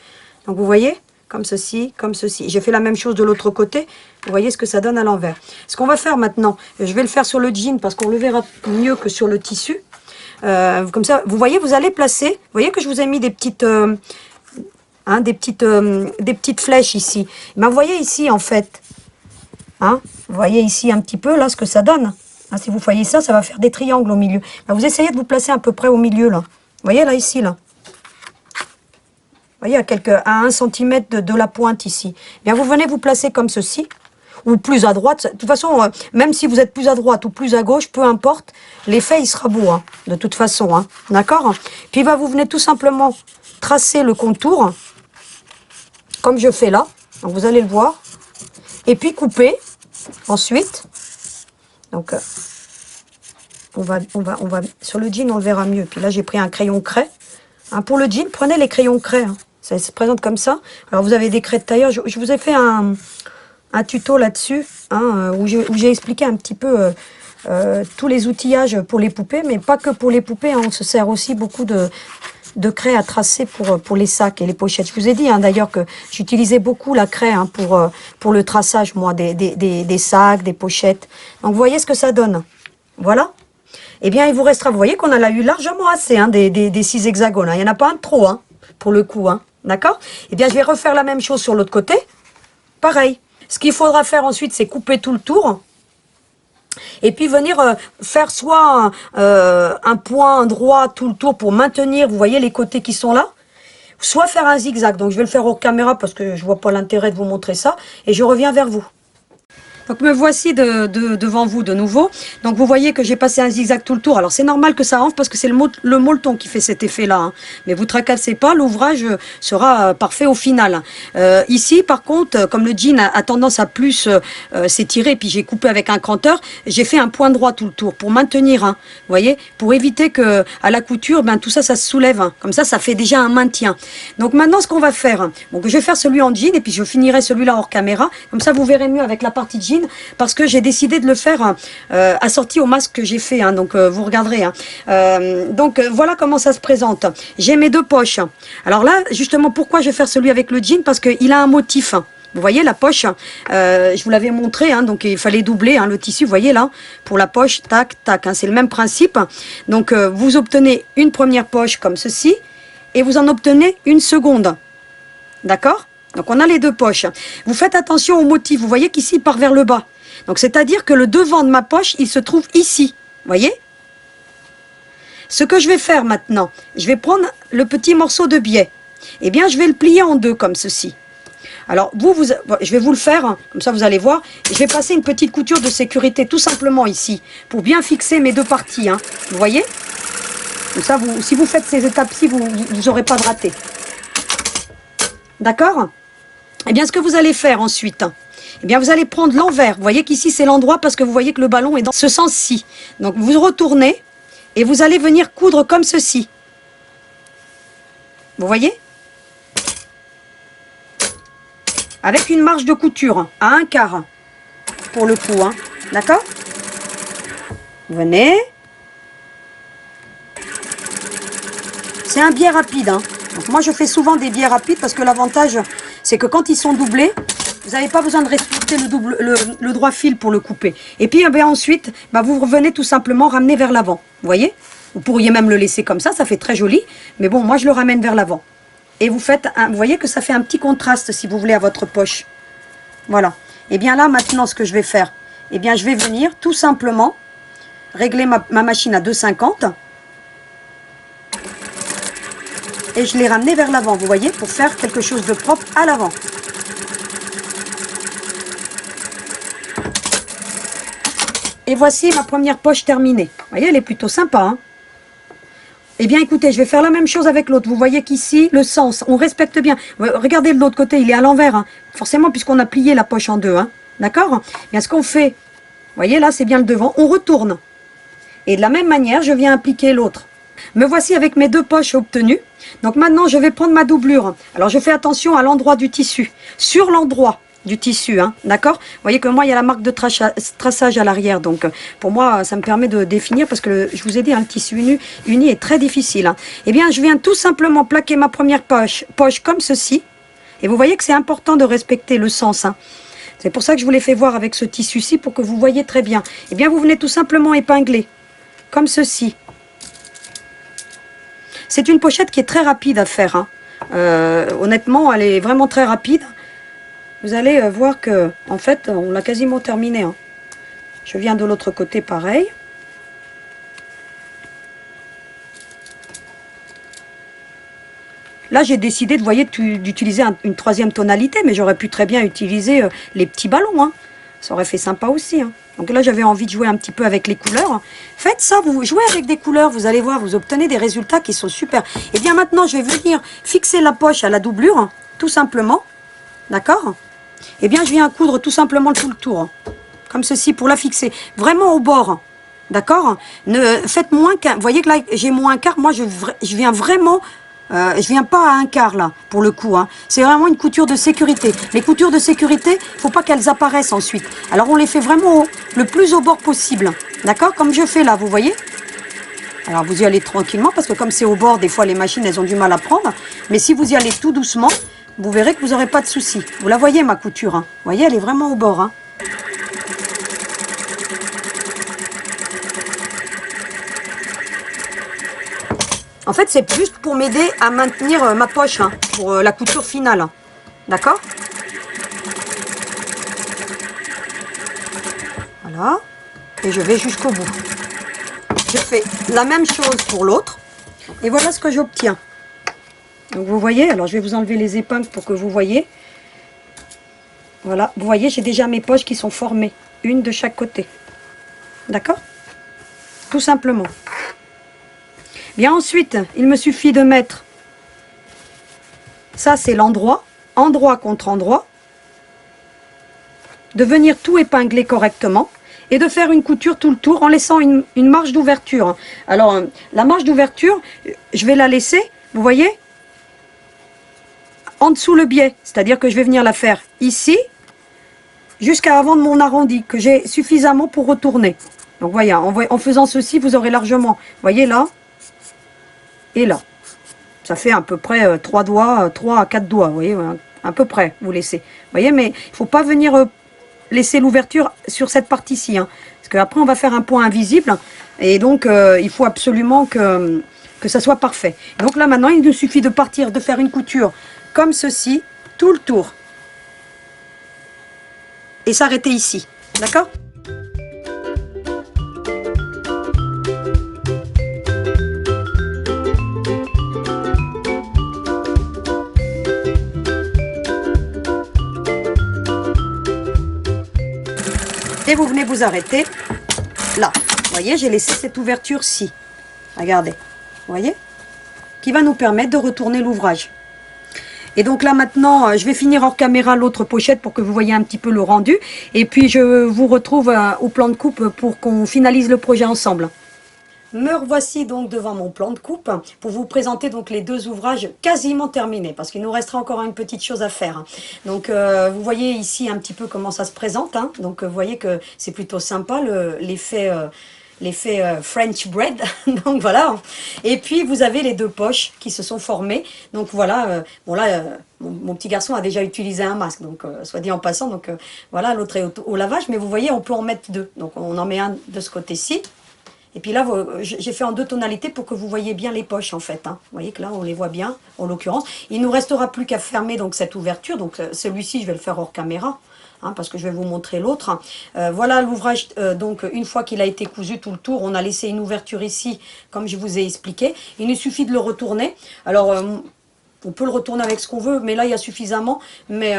Donc, vous voyez, comme ceci, comme ceci. J'ai fait la même chose de l'autre côté. Vous voyez ce que ça donne à l'envers. Ce qu'on va faire maintenant, je vais le faire sur le jean, parce qu'on le verra mieux que sur le tissu. Comme ça, vous voyez, vous allez placer. Vous voyez que je vous ai mis des petites... des petites flèches ici. Ben, vous voyez ici, en fait, Hein, vous voyez ici un petit peu, là, ce que ça donne. Hein, si vous voyez ça, ça va faire des triangles au milieu. Ben, vous essayez de vous placer à peu près au milieu, là. Vous voyez, là, ici, là. Vous voyez, à 1 cm de la pointe, ici. Bien, vous venez vous placer comme ceci, ou plus à droite. De toute façon, même si vous êtes plus à droite ou plus à gauche, peu importe, l'effet, il sera beau, hein, de toute façon. Hein, d'accord? Puis, vous venez tout simplement tracer le contour, comme je fais là. Donc, vous allez le voir. Et puis, couper. Ensuite, donc, on va, sur le jean, on le verra mieux. Puis là, j'ai pris un crayon craie. Hein, pour le jean, prenez les crayons craie. Hein. Ça se présente comme ça. Alors, vous avez des craies de tailleur. Je vous ai fait un tuto là-dessus, hein, où j'ai expliqué un petit peu tous les outillages pour les poupées, mais pas que pour les poupées. Hein, on se sert aussi beaucoup de craie à tracer pour les sacs et les pochettes. Je vous ai dit hein, d'ailleurs que j'utilisais beaucoup la craie hein, pour le traçage, moi, des sacs, des pochettes. Donc, vous voyez ce que ça donne. Voilà. Eh bien, il vous restera, vous voyez qu'on en a eu largement assez hein, des 6 hexagones. Hein. Il n'y en a pas un de trop, hein, pour le coup. Hein. D'accord? Eh bien, je vais refaire la même chose sur l'autre côté. Pareil. Ce qu'il faudra faire ensuite, c'est couper tout le tour. Et puis venir faire soit un point droit tout le tour pour maintenir, vous voyez les côtés qui sont là, soit faire un zigzag. Donc je vais le faire hors caméra parce que je vois pas l'intérêt de vous montrer ça. Et je reviens vers vous. Donc me voici devant vous de nouveau. Donc vous voyez que j'ai passé un zigzag tout le tour. Alors c'est normal que ça enfle parce que c'est le molleton qui fait cet effet-là. Hein. Mais vous tracassez pas, l'ouvrage sera parfait au final. Ici par contre, comme le jean a tendance à plus s'étirer, puis j'ai coupé avec un cranteur, j'ai fait un point droit tout le tour pour maintenir. Hein, vous voyez, pour éviter que à la couture, ben tout ça, ça se soulève. Hein. Comme ça fait déjà un maintien. Donc maintenant ce qu'on va faire, donc je vais faire celui en jean et puis je finirai celui-là hors caméra. Comme ça vous verrez mieux avec la partie jean. Parce que j'ai décidé de le faire assorti au masque que j'ai fait, hein, donc vous regarderez. Hein. Voilà comment ça se présente. J'ai mes 2 poches. Alors là, justement, pourquoi je vais faire celui avec le jean? Parce qu'il a un motif. Vous voyez la poche, je vous l'avais montré, hein, donc il fallait doubler hein, le tissu, vous voyez là, pour la poche, tac, tac, hein, c'est le même principe. Donc vous obtenez une première poche comme ceci, et vous en obtenez une seconde. D'accord? Donc on a les 2 poches. Vous faites attention au motif. Vous voyez qu'ici il part vers le bas. Donc c'est-à-dire que le devant de ma poche, il se trouve ici. Vous voyez? Ce que je vais faire maintenant, je vais prendre le petit morceau de biais. Eh bien, je vais le plier en 2 comme ceci. Alors, je vais vous le faire, hein, comme ça vous allez voir. Je vais passer une petite couture de sécurité tout simplement ici, pour bien fixer mes 2 parties. Hein. Vous voyez? Comme ça, si vous faites ces étapes-ci, vous n'aurez pas de raté. D'accord? Eh bien, ce que vous allez faire ensuite, eh bien, vous allez prendre l'envers. Vous voyez qu'ici, c'est l'endroit parce que vous voyez que le ballon est dans ce sens-ci. Donc, vous retournez et vous allez venir coudre comme ceci. Vous voyez? Avec une marge de couture à 1/4 pour le coup. Hein. D'accord? Venez. C'est un biais rapide. Hein. Donc, moi, je fais souvent des biais rapides parce que l'avantage, c'est que quand ils sont doublés, vous n'avez pas besoin de respecter le droit fil pour le couper. Et puis, eh bien, ensuite, vous revenez tout simplement ramener vers l'avant. Vous voyez? Vous pourriez même le laisser comme ça fait très joli. Mais bon, moi, je le ramène vers l'avant. Et vous voyez que ça fait un petit contraste, si vous voulez, à votre poche. Voilà. Et bien là, maintenant, ce que je vais faire, eh bien, je vais venir tout simplement régler ma machine à 2,50. Et je l'ai ramené vers l'avant, vous voyez, pour faire quelque chose de propre à l'avant. Et voici ma première poche terminée. Vous voyez, elle est plutôt sympa. Hein? Eh bien, écoutez, je vais faire la même chose avec l'autre. Vous voyez qu'ici, le sens, on respecte bien. Regardez de l'autre côté, il est à l'envers. Hein? Forcément, puisqu'on a plié la poche en 2. Hein? D'accord? Bien, ce qu'on fait, vous voyez, là, c'est bien le devant. On retourne. Et de la même manière, je viens appliquer l'autre. Me voici avec mes 2 poches obtenues. Donc maintenant, je vais prendre ma doublure. Alors, je fais attention à l'endroit du tissu. Sur l'endroit du tissu, hein, d'accord? Vous voyez que moi, il y a la marque de traçage à l'arrière. Donc, pour moi, ça me permet de définir parce que, je vous ai dit, hein, le tissu uni est très difficile. Hein. Eh bien, je viens tout simplement plaquer ma première poche comme ceci. Et vous voyez que c'est important de respecter le sens. Hein. C'est pour ça que je vous l'ai fait voir avec ce tissu-ci pour que vous voyez très bien. Eh bien, vous venez tout simplement épingler comme ceci. C'est une pochette qui est très rapide à faire. Hein. Honnêtement, elle est vraiment très rapide. vous allez voir que, en fait, on l'a quasiment terminé. Hein. Je viens de l'autre côté, pareil. Là, j'ai décidé, vous voyez, d'utiliser une troisième tonalité, mais j'aurais pu très bien utiliser les petits ballons. Hein. Ça aurait fait sympa aussi. Hein. Donc là, j'avais envie de jouer un petit peu avec les couleurs. Faites ça, vous jouez avec des couleurs, vous allez voir, vous obtenez des résultats qui sont super. Et bien maintenant, je vais venir fixer la poche à la doublure, hein, tout simplement. D'accord? Et bien, je viens coudre tout simplement tout le tour. Hein, comme ceci, pour la fixer. Vraiment au bord. D'accord? Faites moins qu'un... Vous voyez que là, j'ai moins un quart. Moi, je viens vraiment... je viens pas à un quart là, pour le coup. Hein. C'est vraiment une couture de sécurité. Les coutures de sécurité, il faut pas qu'elles apparaissent ensuite. Alors on les fait vraiment le plus au bord possible. D'accord? Comme je fais là, vous voyez? Alors vous y allez tranquillement, parce que comme c'est au bord, des fois les machines, elles ont du mal à prendre. Mais si vous y allez tout doucement, vous verrez que vous n'aurez pas de soucis. Vous la voyez, ma couture. Hein. Vous voyez, elle est vraiment au bord. Hein. En fait, c'est juste pour m'aider à maintenir ma poche, hein, pour la couture finale. Hein. D'accord? Voilà. Et je vais jusqu'au bout. Je fais la même chose pour l'autre. Et voilà ce que j'obtiens. Donc vous voyez, alors je vais vous enlever les épingles pour que vous voyez. Voilà, vous voyez, j'ai déjà mes poches qui sont formées. Une de chaque côté. D'accord? Tout simplement. Bien ensuite, il me suffit de mettre, ça c'est l'endroit, endroit contre endroit, de venir tout épingler correctement et de faire une couture tout le tour en laissant une marge d'ouverture. Alors, la marge d'ouverture, je vais la laisser, vous voyez, en dessous le biais, c'est-à-dire que je vais venir la faire ici, jusqu'à avant de mon arrondi, que j'ai suffisamment pour retourner. Donc, voyez, en faisant ceci, vous aurez largement, voyez là, et là. Ça fait à peu près 3 doigts, 3 à 4 doigts, vous voyez, à peu près, vous laissez. Vous voyez, mais il ne faut pas venir laisser l'ouverture sur cette partie-ci, hein, parce qu'après on va faire un point invisible, et donc il faut absolument que ça soit parfait. Donc là maintenant, il nous suffit de partir, de faire une couture comme ceci, tout le tour, et s'arrêter ici, d'accord ? Et vous venez vous arrêter là. Vous voyez, j'ai laissé cette ouverture-ci. Regardez. Vous voyez? Qui va nous permettre de retourner l'ouvrage. Et donc là maintenant, je vais finir hors caméra l'autre pochette pour que vous voyez un petit peu le rendu. Et puis je vous retrouve au plan de coupe pour qu'on finalise le projet ensemble. Me revoici donc devant mon plan de coupe pour vous présenter donc les deux ouvrages quasiment terminés, parce qu'il nous restera encore une petite chose à faire. Donc vous voyez ici un petit peu comment ça se présente. Hein. Donc vous voyez que c'est plutôt sympa l'effet French bread. Donc voilà. Et puis vous avez les deux poches qui se sont formées. Donc voilà. Bon là, mon petit garçon a déjà utilisé un masque. Donc soit dit en passant. Donc voilà, l'autre est au lavage. Mais vous voyez, on peut en mettre deux. Donc on en met un de ce côté-ci. Et puis là, j'ai fait en deux tonalités pour que vous voyez bien les poches en fait. Hein. Vous voyez que là, on les voit bien, en l'occurrence. Il ne nous restera plus qu'à fermer donc cette ouverture. Donc celui-ci, je vais le faire hors caméra, hein, parce que je vais vous montrer l'autre. Voilà l'ouvrage, donc une fois qu'il a été cousu tout le tour, on a laissé une ouverture ici, comme je vous ai expliqué. Il nous suffit de le retourner. Alors, on peut le retourner avec ce qu'on veut, mais là, il y a suffisamment. Mais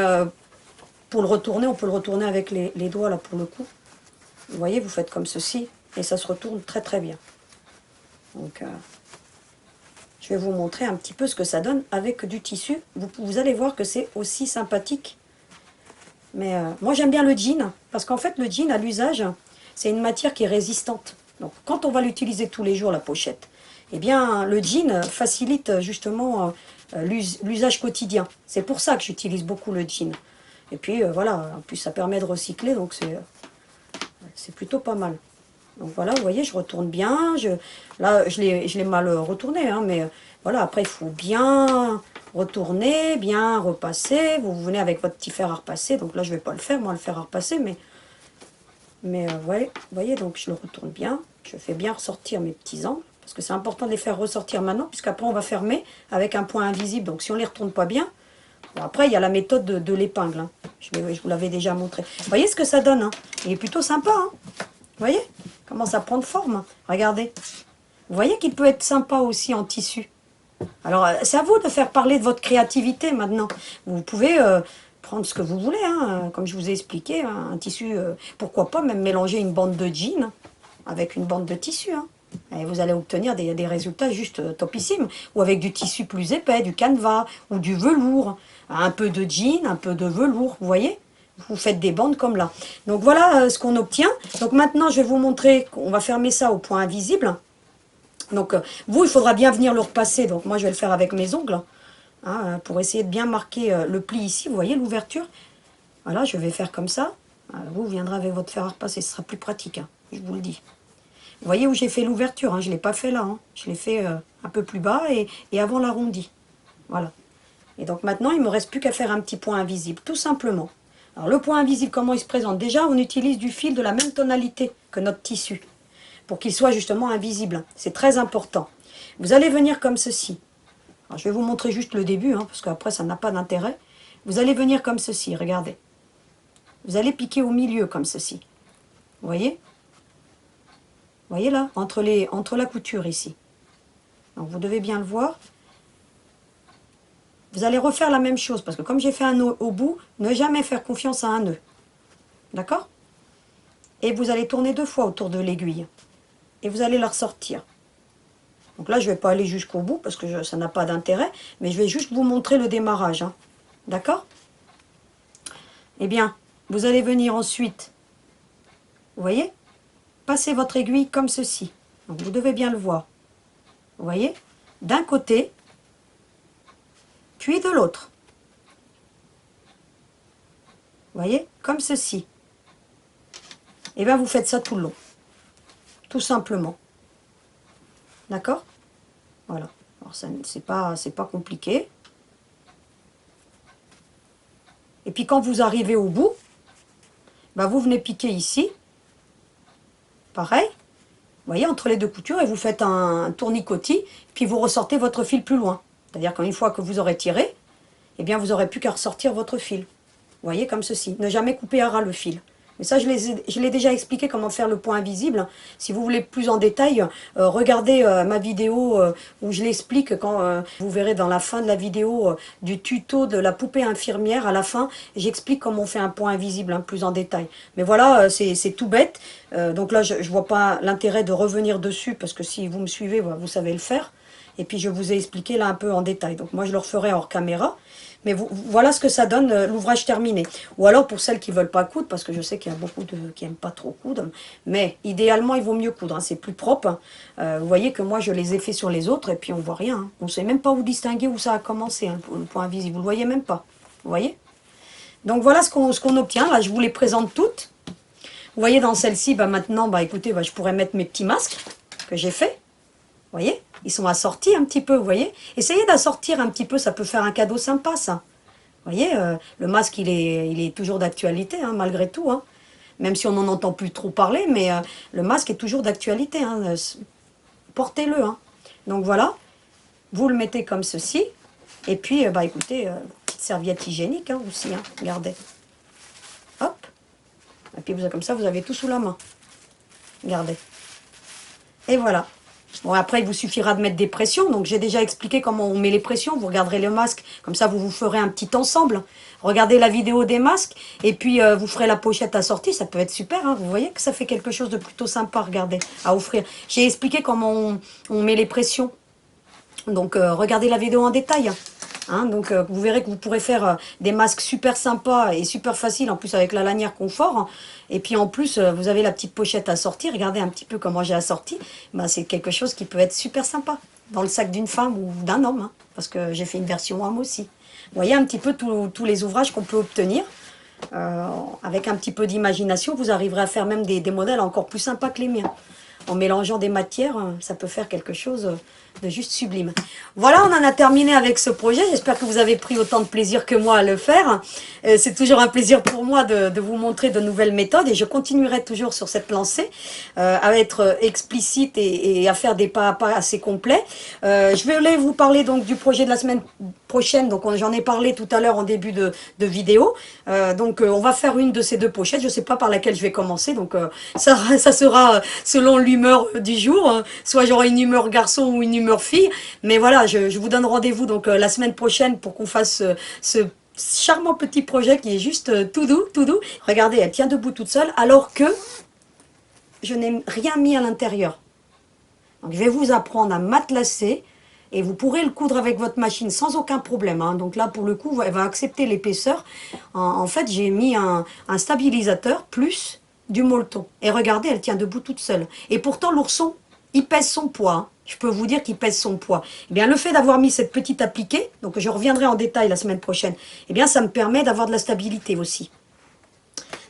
pour le retourner, on peut le retourner avec les doigts, là, pour le coup. Vous voyez, vous faites comme ceci. Et ça se retourne très très bien. Donc, je vais vous montrer un petit peu ce que ça donne avec du tissu. Vous allez voir que c'est aussi sympathique. Mais moi j'aime bien le jean, parce qu'en fait le jean à l'usage, c'est une matière qui est résistante. Donc quand on va l'utiliser tous les jours, la pochette, eh bien le jean facilite justement l'usage quotidien. C'est pour ça que j'utilise beaucoup le jean. Et puis voilà, en plus ça permet de recycler, donc c'est plutôt pas mal. Donc voilà, vous voyez, je retourne bien. Là, je l'ai mal retourné, hein, mais voilà, après, il faut bien retourner, bien repasser. Vous venez avec votre petit fer à repasser. Donc là, je ne vais pas le faire, moi, le fer à repasser, mais ouais, vous voyez, donc je le retourne bien. Je fais bien ressortir mes petits angles, parce que c'est important de les faire ressortir maintenant, puisqu'après, on va fermer avec un point invisible. Donc si on ne les retourne pas bien, Bon, après, il y a la méthode de l'épingle. Hein. Je vous l'avais déjà montré. Vous voyez ce que ça donne, hein? Il est plutôt sympa. Hein? Vous voyez comment ça prend de forme? Regardez. Vous voyez qu'il peut être sympa aussi en tissu. Alors, c'est à vous de faire parler de votre créativité maintenant. Vous pouvez prendre ce que vous voulez, hein, comme je vous ai expliqué. Hein, un tissu, pourquoi pas même mélanger une bande de jean avec une bande de tissu. Hein. Et vous allez obtenir des résultats juste topissimes. Ou avec du tissu plus épais, du canevas ou du velours. Un peu de jean, un peu de velours, vous voyez? Vous faites des bandes comme là. Donc voilà ce qu'on obtient. Donc maintenant, je vais vous montrer qu'on va fermer ça au point invisible. Donc vous, il faudra bien venir le repasser. Donc moi, je vais le faire avec mes ongles. Hein, pour essayer de bien marquer le pli ici. Vous voyez l'ouverture? Voilà, je vais faire comme ça. Vous viendrez avec votre fer à repasser. Ce sera plus pratique, hein, je vous le dis. Vous voyez où j'ai fait l'ouverture, hein, je ne l'ai pas fait là, hein. Je l'ai fait un peu plus bas et avant l'arrondi. Voilà. Et donc maintenant, il ne me reste plus qu'à faire un petit point invisible, tout simplement. Alors le point invisible, comment il se présente? Déjà, on utilise du fil de la même tonalité que notre tissu, pour qu'il soit justement invisible. C'est très important. Vous allez venir comme ceci. Alors, je vais vous montrer juste le début, hein, parce qu'après, ça n'a pas d'intérêt. Vous allez venir comme ceci, regardez. Vous allez piquer au milieu comme ceci. Vous voyez? Vous voyez là, entre la couture ici. Donc vous devez bien le voir. Vous allez refaire la même chose, parce que comme j'ai fait un nœud au bout, ne jamais faire confiance à un nœud. D'accord? Et vous allez tourner 2 fois autour de l'aiguille. Et vous allez la ressortir. Donc là, je ne vais pas aller jusqu'au bout, parce que ça n'a pas d'intérêt, mais je vais juste vous montrer le démarrage. Hein. D'accord? Eh bien, vous allez venir ensuite, vous voyez? Passez votre aiguille comme ceci. Donc vous devez bien le voir. Vous voyez? D'un côté, puis de l'autre. Vous voyez? Comme ceci. Et bien vous faites ça tout le long. Tout simplement. D'accord? Voilà. Alors c'est pas compliqué. Et puis quand vous arrivez au bout, ben vous venez piquer ici. Pareil. Vous voyez, entre les 2 coutures, et vous faites un tournicotis, puis vous ressortez votre fil plus loin. C'est-à-dire qu'une fois que vous aurez tiré, eh bien vous n'aurez plus qu'à ressortir votre fil. Vous voyez, comme ceci. Ne jamais couper à ras le fil. Mais ça, je l'ai déjà expliqué comment faire le point invisible. Si vous voulez plus en détail, regardez ma vidéo où je l'explique. Quand vous verrez dans la fin de la vidéo du tuto de la poupée infirmière, à la fin, j'explique comment on fait un point invisible plus en détail. Mais voilà, c'est tout bête. Donc là, je ne vois pas l'intérêt de revenir dessus, parce que si vous me suivez, vous savez le faire. Et puis je vous ai expliqué là un peu en détail. Donc moi, je le referai hors caméra. Mais voilà ce que ça donne, l'ouvrage terminé. Ou alors pour celles qui ne veulent pas coudre, parce que je sais qu'il y a beaucoup qui n'aiment pas trop coudre. Mais idéalement, il vaut mieux coudre, hein, c'est plus propre. Vous voyez que moi, je les ai fait sur les autres et puis on ne voit rien. Hein. On ne sait même pas où distinguer où ça a commencé, hein, le point invisible. Vous ne le voyez même pas. Vous voyez? Donc voilà ce qu'on obtient. Là, je vous les présente toutes. Vous voyez, dans celle-ci, maintenant, écoutez, je pourrais mettre mes petits masques que j'ai faits. Vous voyez? Ils sont assortis un petit peu, vous voyez? Essayez d'assortir un petit peu, ça peut faire un cadeau sympa, ça. Vous voyez, le masque, il est toujours d'actualité, hein, malgré tout. Hein. Même si on n'en entend plus trop parler, mais le masque est toujours d'actualité. Hein. Portez-le. Hein. Donc voilà, vous le mettez comme ceci. Et puis, écoutez, petite serviette hygiénique hein, aussi, hein. Regardez. Hop. Et puis comme ça, vous avez tout sous la main. Regardez. Et voilà. Bon, après, il vous suffira de mettre des pressions. Donc, j'ai déjà expliqué comment on met les pressions. Vous regarderez le masque. Comme ça, vous ferez un petit ensemble. Regardez la vidéo des masques. Et puis, vous ferez la pochette assortie. Ça peut être super. Hein. Vous voyez que ça fait quelque chose de plutôt sympa, regardez, à offrir. J'ai expliqué comment on met les pressions. Donc, regardez la vidéo en détail. Hein, donc, vous verrez que vous pourrez faire des masques super sympas et super faciles. En plus, avec la lanière confort. Et puis en plus, vous avez la petite pochette assortie. Regardez un petit peu comment j'ai assorti. C'est quelque chose qui peut être super sympa dans le sac d'une femme ou d'un homme. Hein, parce que j'ai fait une version homme aussi. Vous voyez un petit peu tous les ouvrages qu'on peut obtenir. Avec un petit peu d'imagination, vous arriverez à faire même des modèles encore plus sympas que les miens. En mélangeant des matières, ça peut faire quelque chose juste sublime. Voilà, on en a terminé avec ce projet. J'espère que vous avez pris autant de plaisir que moi à le faire. C'est toujours un plaisir pour moi de vous montrer de nouvelles méthodes et je continuerai toujours sur cette lancée à être explicite et à faire des pas à pas assez complets. Je vais vous parler donc du projet de la semaine prochaine. Donc j'en ai parlé tout à l'heure en début de vidéo. On va faire une de ces deux pochettes. Je ne sais pas par laquelle je vais commencer. Donc ça sera selon l'humeur du jour. Soit j'aurai une humeur garçon ou une humeur fille. Mais voilà, je vous donne rendez-vous donc la semaine prochaine pour qu'on fasse ce charmant petit projet qui est juste tout doux, tout doux. Regardez, elle tient debout toute seule alors que je n'ai rien mis à l'intérieur. Donc je vais vous apprendre à matelasser et vous pourrez le coudre avec votre machine sans aucun problème. Hein. Donc là, pour le coup, elle va accepter l'épaisseur. En fait, j'ai mis un stabilisateur plus du molleton. Et regardez, elle tient debout toute seule. Et pourtant, l'ourson, il pèse son poids. Hein. Je peux vous dire qu'il pèse son poids. Eh bien, le fait d'avoir mis cette petite appliquée, donc je reviendrai en détail la semaine prochaine, eh bien, ça me permet d'avoir de la stabilité aussi.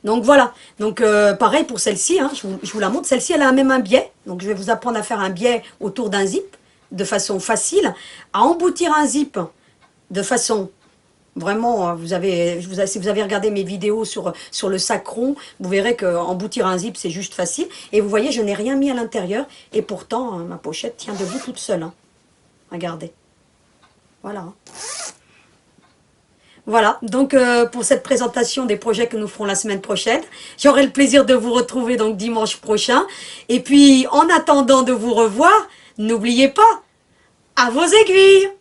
Donc voilà, donc pareil pour celle-ci, hein, je vous la montre. Celle-ci, elle a même un biais. Donc je vais vous apprendre à faire un biais autour d'un zip de façon facile, à emboutir un zip de façon vraiment, si vous avez regardé mes vidéos sur le sac rond, vous verrez qu'emboutir un zip, c'est juste facile. Et vous voyez, je n'ai rien mis à l'intérieur et pourtant, ma pochette tient debout toute seule. Hein. Regardez. Voilà. Voilà, donc pour cette présentation des projets que nous ferons la semaine prochaine, j'aurai le plaisir de vous retrouver donc dimanche prochain. Et puis, en attendant de vous revoir, n'oubliez pas, à vos aiguilles!